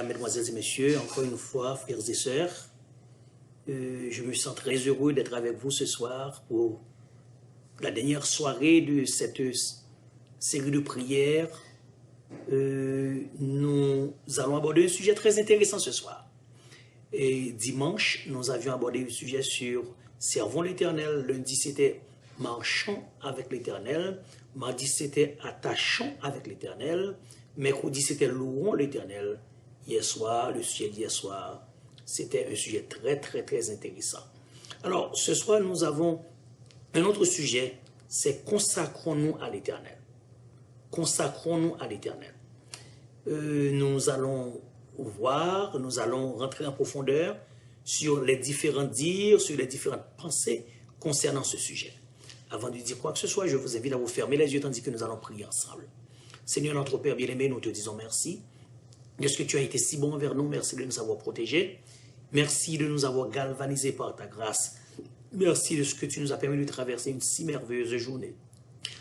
mesdames, mesdemoiselles et messieurs, encore une fois, frères et sœurs, je me sens très heureux d'être avec vous ce soir pour la dernière soirée de cette série de prières. Nous allons aborder un sujet très intéressant ce soir. Et dimanche, nous avions abordé un sujet sur servons l'Éternel. Lundi, c'était marchons avec l'Éternel. Mardi, c'était attachons avec l'Éternel. Mercredi, c'était louons l'Éternel. Hier soir, le sujet d'hier soir, c'était un sujet très intéressant. Alors, ce soir, nous avons un autre sujet, c'est consacrons-nous à l'Éternel. Consacrons-nous à l'Éternel. Nous allons voir, nous allons rentrer en profondeur sur les différents dires, sur les différentes pensées concernant ce sujet. Avant de dire quoi que ce soit, je vous invite à vous fermer les yeux tandis que nous allons prier ensemble. Seigneur notre Père bien-aimé, nous te disons merci. Est-ce que tu as été si bon envers nous? Merci de nous avoir protégés. Merci de nous avoir galvanisés par ta grâce. Merci de ce que tu nous as permis de traverser une si merveilleuse journée.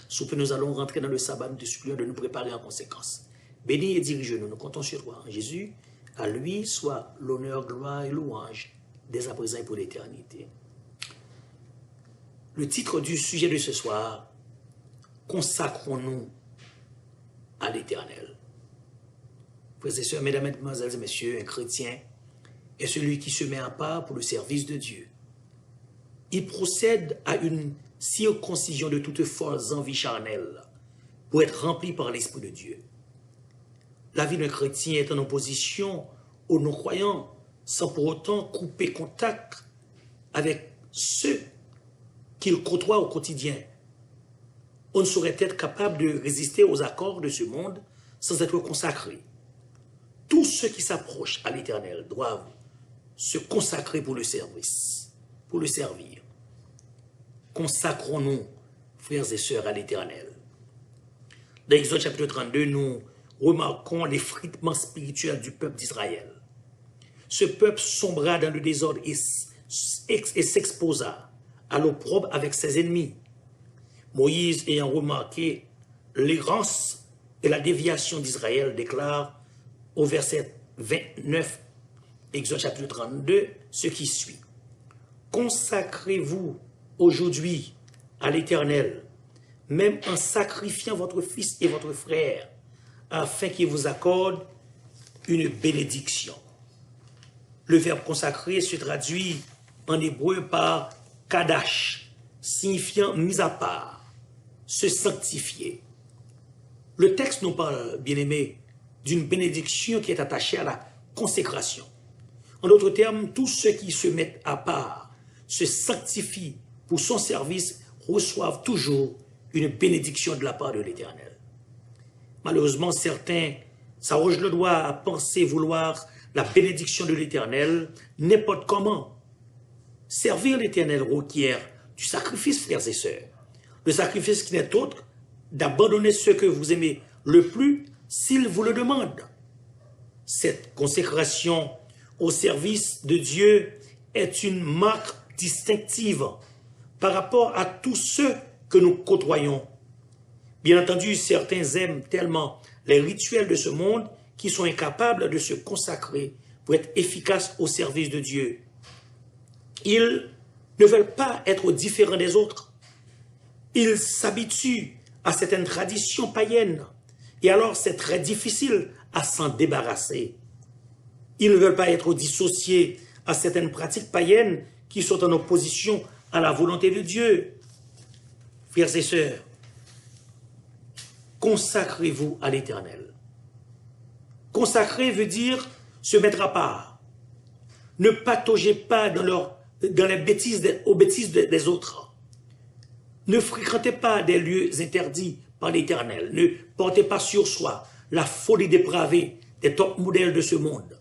Sous peu nous allons rentrer dans le sabbat, nous te supplions de nous préparer en conséquence. Bénis et dirige-nous, nous comptons sur toi. Jésus, à lui soit l'honneur, gloire et louange dès à présent et pour l'éternité. Le titre du sujet de ce soir, consacrons-nous à l'Éternel. Frères et sœurs, mesdames, mesdemoiselles et messieurs, un chrétien est celui qui se met à part pour le service de Dieu. Il procède à une circoncision de toutes fausses envies charnelles pour être rempli par l'Esprit de Dieu. La vie d'un chrétien est en opposition aux non-croyants sans pour autant couper contact avec ceux qu'il côtoie au quotidien. On ne saurait être capable de résister aux accords de ce monde sans être consacré. Tous ceux qui s'approchent à l'Éternel doivent se consacrer pour le service, pour le servir. Consacrons-nous, frères et sœurs, à l'Éternel. Dans Exode chapitre 32, nous remarquons l'effritement spirituel du peuple d'Israël. Ce peuple sombra dans le désordre et s'exposa à l'opprobre avec ses ennemis. Moïse, ayant remarqué l'errance et la déviation d'Israël, déclare au verset 29, Exode chapitre 32, ce qui suit. Consacrez-vous aujourd'hui à l'Éternel, même en sacrifiant votre fils et votre frère, afin qu'il vous accorde une bénédiction. Le verbe consacrer se traduit en hébreu par kadash, signifiant mis à part, se sanctifier. Le texte nous parle, bien-aimé, d'une bénédiction qui est attachée à la consécration. En d'autres termes, tous ceux qui se mettent à part, se sanctifient pour son service, reçoivent toujours une bénédiction de la part de l'Éternel. Malheureusement, certains s'arrogent le droit à penser vouloir la bénédiction de l'Éternel n'importe comment. Servir l'Éternel requiert du sacrifice, frères et sœurs. Le sacrifice qui n'est autre d'abandonner ce que vous aimez le plus s'il vous le demande. Cette consécration au service de Dieu est une marque distinctive par rapport à tous ceux que nous côtoyons. Bien entendu, certains aiment tellement les rituels de ce monde qu'ils sont incapables de se consacrer pour être efficaces au service de Dieu. Ils ne veulent pas être différents des autres. Ils s'habituent à certaines traditions païennes et alors c'est très difficile à s'en débarrasser. Ils ne veulent pas être dissociés à certaines pratiques païennes qui sont en opposition à la volonté de Dieu. Frères et sœurs, consacrez-vous à l'Éternel. Consacrer veut dire se mettre à part. Ne pataugez pas dans les bêtises, aux bêtises des autres. Ne fréquentez pas des lieux interdits par l'Éternel. Ne portez pas sur soi la folie dépravée des top modèles de ce monde.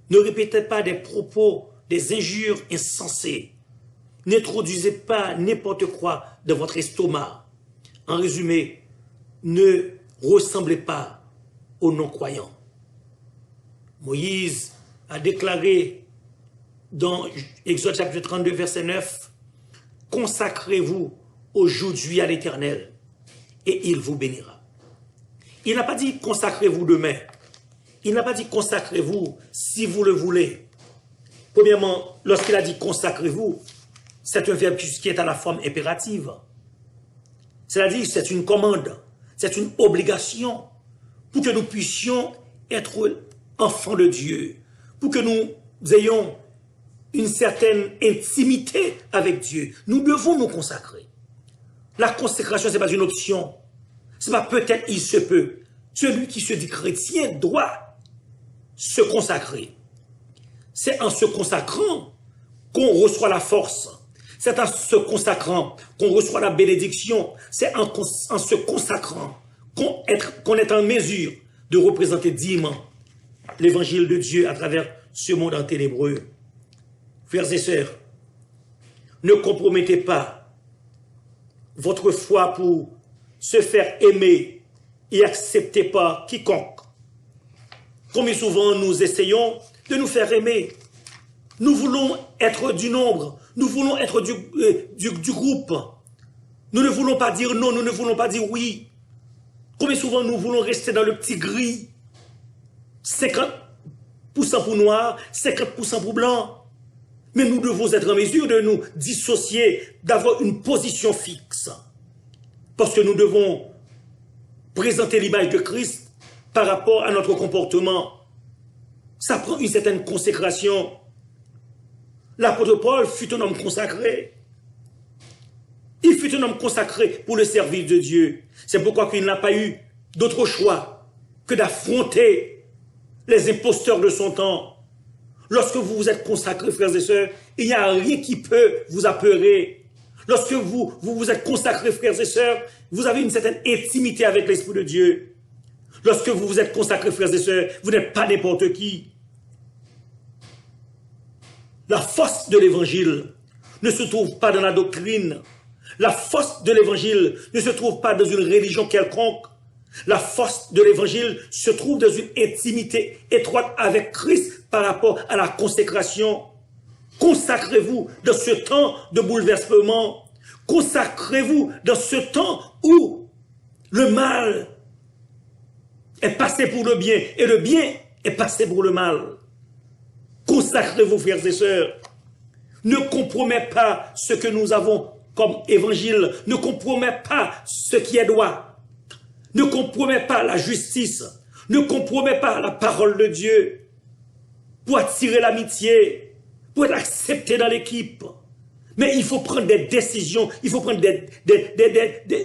Ne répétez pas des propos, des injures insensées. N'introduisez pas n'importe quoi dans votre estomac. En résumé, ne ressemblez pas aux non-croyants. Moïse a déclaré dans Exode chapitre 32, verset 9, « Consacrez-vous aujourd'hui à l'Éternel, et il vous bénira. » Il n'a pas dit « consacrez-vous demain ». Il n'a pas dit consacrez-vous si vous le voulez. Premièrement, lorsqu'il a dit consacrez-vous, c'est un verbe qui est à la forme impérative. C'est-à-dire, c'est une commande, c'est une obligation pour que nous puissions être enfants de Dieu, pour que nous ayons une certaine intimité avec Dieu. Nous devons nous consacrer. La consécration, ce n'est pas une option. Ce n'est pas peut-être, il se peut. Celui qui se dit chrétien doit se consacrer. C'est en se consacrant qu'on reçoit la force. C'est en se consacrant qu'on reçoit la bénédiction. C'est en se consacrant qu'on est en mesure de représenter dignement l'évangile de Dieu à travers ce monde en ténébreux. Frères et sœurs, ne compromettez pas votre foi pour se faire aimer et accepter par quiconque. Combien souvent nous essayons de nous faire aimer. Nous voulons être du nombre, nous voulons être du groupe. Nous ne voulons pas dire non, nous ne voulons pas dire oui. Combien souvent nous voulons rester dans le petit gris. 50% pour noir, 50% pour blanc. Mais nous devons être en mesure de nous dissocier, d'avoir une position fixe. Parce que nous devons présenter l'image de Christ par rapport à notre comportement. Ça prend une certaine consécration. L'apôtre Paul fut un homme consacré. Il fut un homme consacré pour le service de Dieu. C'est pourquoi il n'a pas eu d'autre choix que d'affronter les imposteurs de son temps. Lorsque vous vous êtes consacrés, frères et sœurs, il n'y a rien qui peut vous apeurer. Lorsque vous vous êtes consacrés, frères et sœurs, vous avez une certaine intimité avec l'Esprit de Dieu. Lorsque vous vous êtes consacrés, frères et sœurs, vous n'êtes pas n'importe qui. La force de l'Évangile ne se trouve pas dans la doctrine. La force de l'Évangile ne se trouve pas dans une religion quelconque. La force de l'Évangile se trouve dans une intimité étroite avec Christ par rapport à la consécration. Consacrez-vous dans ce temps de bouleversement. Consacrez-vous dans ce temps où le mal est passé pour le bien et le bien est passé pour le mal. Consacrez-vous, frères et sœurs. Ne compromettez pas ce que nous avons comme évangile. Ne compromettez pas ce qui est droit. Ne compromettez pas la justice. Ne compromettez pas la parole de Dieu pour attirer l'amitié, pour être accepté dans l'équipe. Mais il faut prendre des décisions, il faut prendre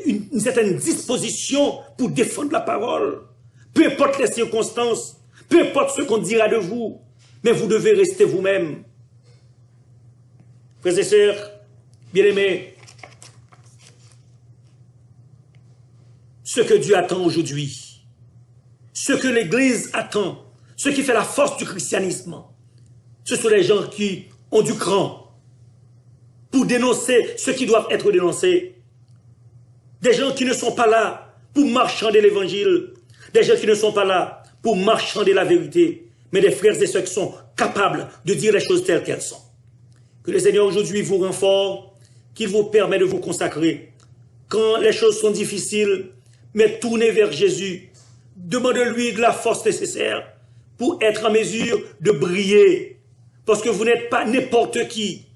une certaine disposition pour défendre la parole. Peu importe les circonstances, peu importe ce qu'on dira de vous, mais vous devez rester vous-même. Frères et sœurs, bien-aimés, ce que Dieu attend aujourd'hui, ce que l'Église attend, ce qui fait la force du christianisme, ce sont les gens qui ont du cran pour dénoncer ce qui doit être dénoncé. Des gens qui ne sont pas là pour marchander l'évangile, des gens qui ne sont pas là pour marchander la vérité, mais des frères et sœurs qui sont capables de dire les choses telles qu'elles sont. Que le Seigneur aujourd'hui vous renforce, qu'il vous permet de vous consacrer. Quand les choses sont difficiles, mais tournez vers Jésus. Demandez-lui de la force nécessaire pour être en mesure de briller. Parce que vous n'êtes pas n'importe qui.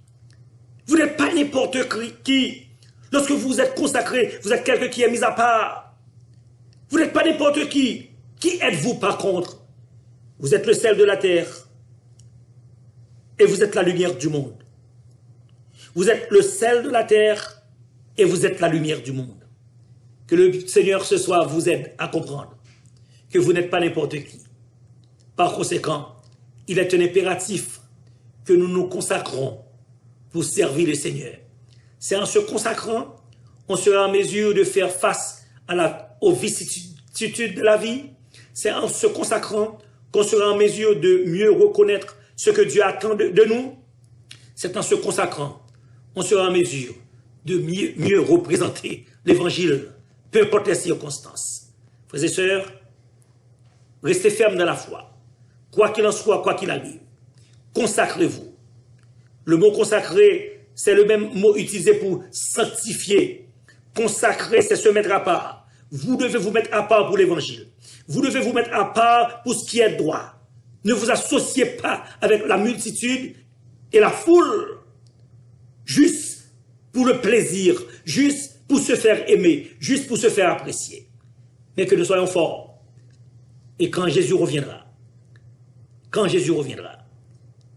Vous n'êtes pas n'importe qui. Lorsque vous êtes consacré, vous êtes quelqu'un qui est mis à part. Vous n'êtes pas n'importe qui. Qui êtes-vous par contre? Vous êtes le sel de la terre. Et vous êtes la lumière du monde. Vous êtes le sel de la terre et vous êtes la lumière du monde. Que le Seigneur ce soir vous aide à comprendre que vous n'êtes pas n'importe qui. Par conséquent, il est un impératif que nous nous consacrons pour servir le Seigneur. C'est en se consacrant, on sera en mesure de faire face aux vicissitudes de la vie. C'est en se consacrant qu'on sera en mesure de mieux reconnaître ce que Dieu attend de nous. C'est en se consacrant on sera en mesure de mieux représenter l'évangile, peu importe les circonstances. Frères et sœurs, restez fermes dans la foi. Quoi qu'il en soit, quoi qu'il arrive, consacrez-vous. Le mot consacrer, c'est le même mot utilisé pour sanctifier. Consacrer, c'est se mettre à part. Vous devez vous mettre à part pour l'évangile. Vous devez vous mettre à part pour ce qui est droit. Ne vous associez pas avec la multitude et la foule, juste pour le plaisir, juste pour se faire aimer, juste pour se faire apprécier. Mais que nous soyons forts. Et quand Jésus reviendra,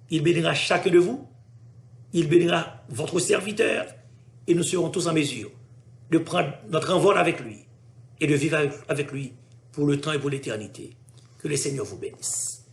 il bénira chacun de vous, il bénira votre serviteur, et nous serons tous en mesure de prendre notre envol avec lui et de vivre avec lui pour le temps et pour l'éternité. Que le Seigneur vous bénisse.